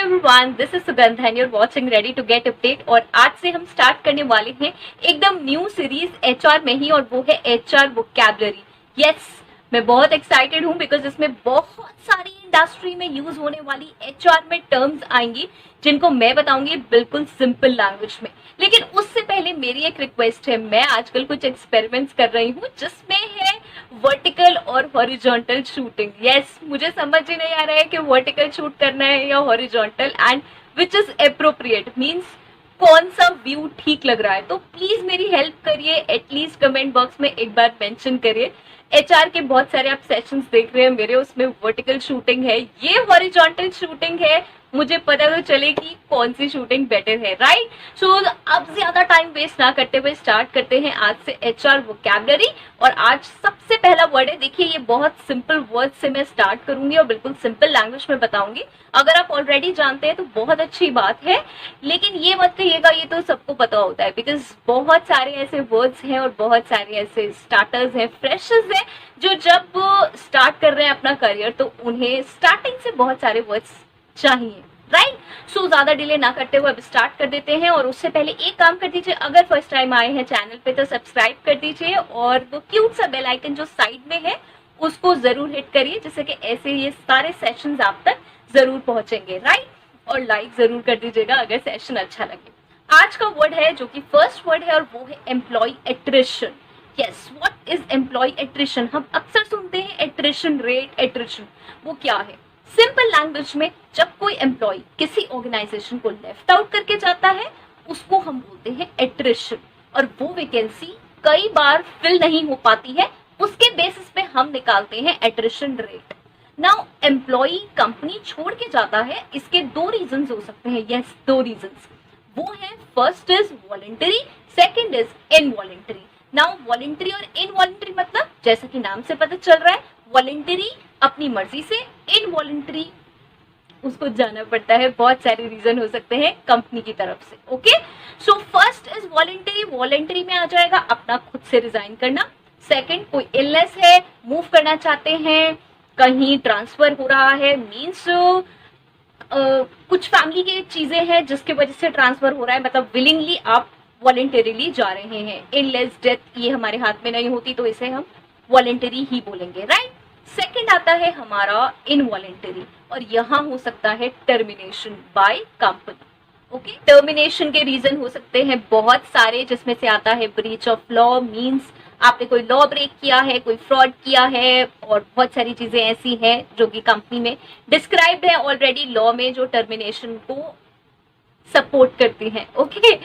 Everyone, this is Sugandha and you are watching ready to get update. और आज से हम स्टार्ट करने वाले हैं एकदम न्यू सीरीज एचआर में ही, और वो है एचआर वोकैबुलरी। यस, मैं बहुत एक्साइटेड हूँ बिकॉज इसमें बहुत सारी इंडस्ट्री में यूज होने वाली एचआर में टर्म्स आएंगी जिनको मैं बताऊंगी बिल्कुल सिंपल लैंग्वेज में। लेकिन उससे पहले मेरी एक रिक्वेस्ट है, मैं आजकल कुछ एक्सपेरिमेंट्स कर रही हूँ जिसमें है वर्टिकल और हॉरिजॉन्टल शूटिंग। यस, मुझे समझ ही नहीं आ रहा है कि वर्टिकल शूट करना है या horizontal, and which is appropriate, means कौन सा व्यू ठीक लग रहा है। तो प्लीज मेरी हेल्प करिए, एटलीस्ट कमेंट बॉक्स में एक बार मेंशन करिए। एचआर के बहुत सारे आप सेशंस देख रहे हैं मेरे, उसमें वर्टिकल शूटिंग है, ये हॉरिजॉन्टल शूटिंग है, मुझे पता तो चले कि कौन सी शूटिंग बेटर है, राइट। सो अब ज्यादा टाइम वेस्ट ना करते हुए स्टार्ट करते हैं आज से एचआर वोकैबुलरी। और आज सबसे पहला वर्ड है, देखिए ये बहुत सिंपल वर्ड से मैं स्टार्ट करूंगी और बिल्कुल सिंपल लैंग्वेज में बताऊंगी। अगर आप ऑलरेडी जानते हैं तो बहुत अच्छी बात है, लेकिन ये मत कहिएगा ये तो सबको पता होता है, बिकॉज बहुत सारे ऐसे वर्ड्स हैं और बहुत सारे ऐसे स्टार्टर्स हैं, फ्रेशर्स हैं, जो जब स्टार्ट कर रहे हैं अपना करियर तो उन्हें स्टार्टिंग से बहुत सारे वर्ड्स चाहिए, राइट। सो ज्यादा डिले ना करते हुए अब स्टार्ट कर देते हैं। और उससे पहले एक काम कर दीजिए, अगर फर्स्ट टाइम आए हैं चैनल पे तो सब्सक्राइब कर दीजिए, और वो क्यूट सा बेल आइकन जो साइड में है उसको जरूर हिट करिए, जिससे कि ऐसे ये सारे सेशंस आप तक जरूर पहुंचेंगे, राइट। और लाइक जरूर कर दीजिएगा अगर सेशन अच्छा लगे। आज का वर्ड है जो कि फर्स्ट वर्ड है, और वो है employee attrition. Yes, what is employee attrition? हम अक्सर सुनते हैं एट्रिशन रेट, एट्रिशन, वो क्या है? सिंपल लैंग्वेज में जब कोई एम्प्लॉय किसी ऑर्गेनाइजेशन को लेफ्ट आउट करके जाता है उसको हम बोलते हैं एट्रिशन, और वो वैकेंसी कई बार फिल नहीं हो पाती है, उसके बेसिस पे हम निकालते हैं attrition rate. Now employee company छोड़ के जाता है, इसके दो रीजंस हो सकते हैं। यस, दो रीजंस, वो है first is voluntary, second is involuntary. Now voluntary और इनवॉलंटरी मतलब जैसा कि नाम से पता चल रहा है, वॉलंटरी अपनी मर्जी से, इनवॉलंटरी उसको जाना पड़ता है, बहुत सारे रीजन हो सकते हैं कंपनी की तरफ से। Okay, so first is voluntary, voluntary में आ जाएगा अपना खुद से रिजाइन करना। सेकंड, कोई इलनेस है, मूव करना चाहते हैं, कहीं ट्रांसफर हो रहा है, मीन्स कुछ फैमिली की चीजें हैं जिसकी वजह से ट्रांसफर हो रहा है, मतलब विलिंगली आप वॉलंटरीली जा रहे हैं। इलनेस, डेथ ये हमारे हाथ में नहीं होती, तो इसे हम वॉलंटरी ही बोलेंगे, राइट। सेकंड आता है हमारा इनवॉलंटरी, और यहाँ हो सकता है termination by company. Okay, termination के रीजन हो सकते हैं बहुत सारे, जिसमें से आता है ब्रीच ऑफ लॉ, मींस आपने कोई लॉ ब्रेक किया है, कोई फ्रॉड किया है, और बहुत सारी चीजें ऐसी हैं जो कि कंपनी में डिस्क्राइब्ड है ऑलरेडी लॉ में, जो टर्मिनेशन को सपोर्ट करती हैं। ओके,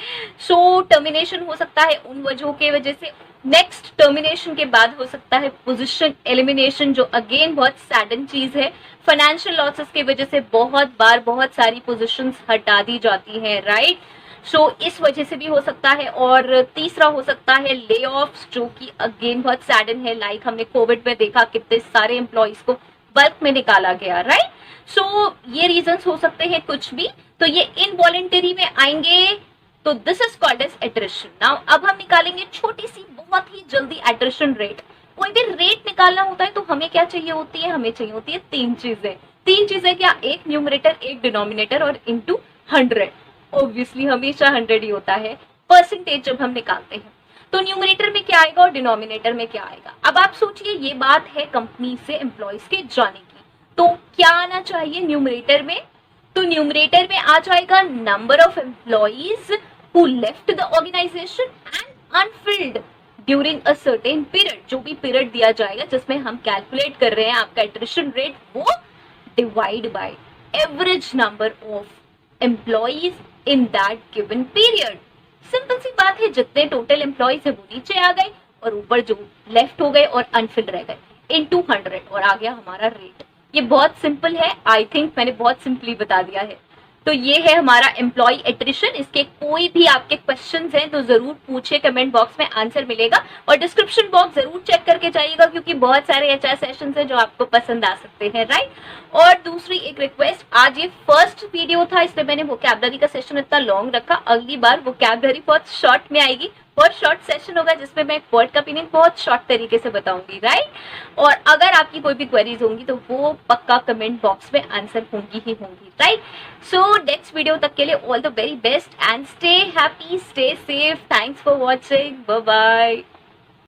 सो टर्मिनेशन हो सकता है उन वजहों के वजह से। नेक्स्ट, टर्मिनेशन के बाद हो सकता है पोजीशन एलिमिनेशन, जो अगेन बहुत सैडन चीज है। फाइनेंशियल लॉसेस की वजह से बहुत बार बहुत सारी पोजीशंस हटा दी जाती हैं, राइट। सो इस वजह से भी हो सकता है। और तीसरा हो सकता है ले ऑफ्स, जो कि अगेन बहुत सैडन है, लाइक हमने कोविड में देखा कितने सारे एम्प्लॉइज को बल्क में निकाला गया, राइट। सो ये रीजंस हो सकते हैं कुछ भी। तो ये इनवॉलंटरी में आएंगे, तो this is called as attrition. Now अब हम निकालेंगे छोटी सी बहुत ही जल्दी एट्रिशन रेट। कोई भी रेट निकालना होता है तो हमें क्या चाहिए होती है? हमें चाहिए होती है तीन चीजें। तीन चीजें क्या? एक न्यूमरेटर, एक डिनोमिनेटर और इनटू 100। ऑब्वियसली हमेशा 100 ही होता है परसेंटेज जब हम निकालते हैं। तो न्यूमरेटर में क्या आएगा और डिनोमिनेटर में क्या आएगा? अब आप सोचिए, ये बात है कंपनी से एम्प्लॉइज के जाने की, तो क्या आना चाहिए न्यूमरेटर में? तो न्यूमरेटर में आ जाएगा number of employees who left the organisation and unfilled during a certain period. जो भी पीरियड दिया जाएगा जिसमें हम कैलकुलेट कर रहे हैं आपका एट्रिशन रेट, वो divide by average number of employees in that given period. Simple सी बात है, जितने टोटल एम्प्लॉइज है वो नीचे आ गए और ऊपर जो लेफ्ट हो गए और अनफिल्ड रह गए, इनटू 100, और आ गया हमारा रेट। ये बहुत सिंपल है, आई थिंक मैंने बहुत सिंपली बता दिया है। तो ये है हमारा एम्प्लॉय एट्रिशन। इसके कोई भी आपके क्वेश्चंस हैं तो जरूर पूछिए, कमेंट बॉक्स में आंसर मिलेगा, और डिस्क्रिप्शन बॉक्स जरूर चेक करके जाइएगा क्योंकि बहुत सारे एचआर सेशंस हैं जो आपको पसंद आ सकते हैं, राइट। और दूसरी एक रिक्वेस्ट, आज ये फर्स्ट वीडियो था इसलिए मैंने वोकैबुलरी का सेशन इतना लॉन्ग रखा, अगली बार वोकैबुलरी बहुत शॉर्ट में आएगी, बहुत शॉर्ट सेशन होगा जिसमें मैं एक वर्ड का मीनिंग बहुत शॉर्ट तरीके से बताऊंगी, राइट। और अगर आपकी कोई भी क्वेरीज होंगी तो वो पक्का कमेंट बॉक्स में आंसर होंगी ही होंगी, राइट। सो नेक्स्ट वीडियो तक के लिए all the very best and stay happy, stay safe. Thanks for watching, bye bye.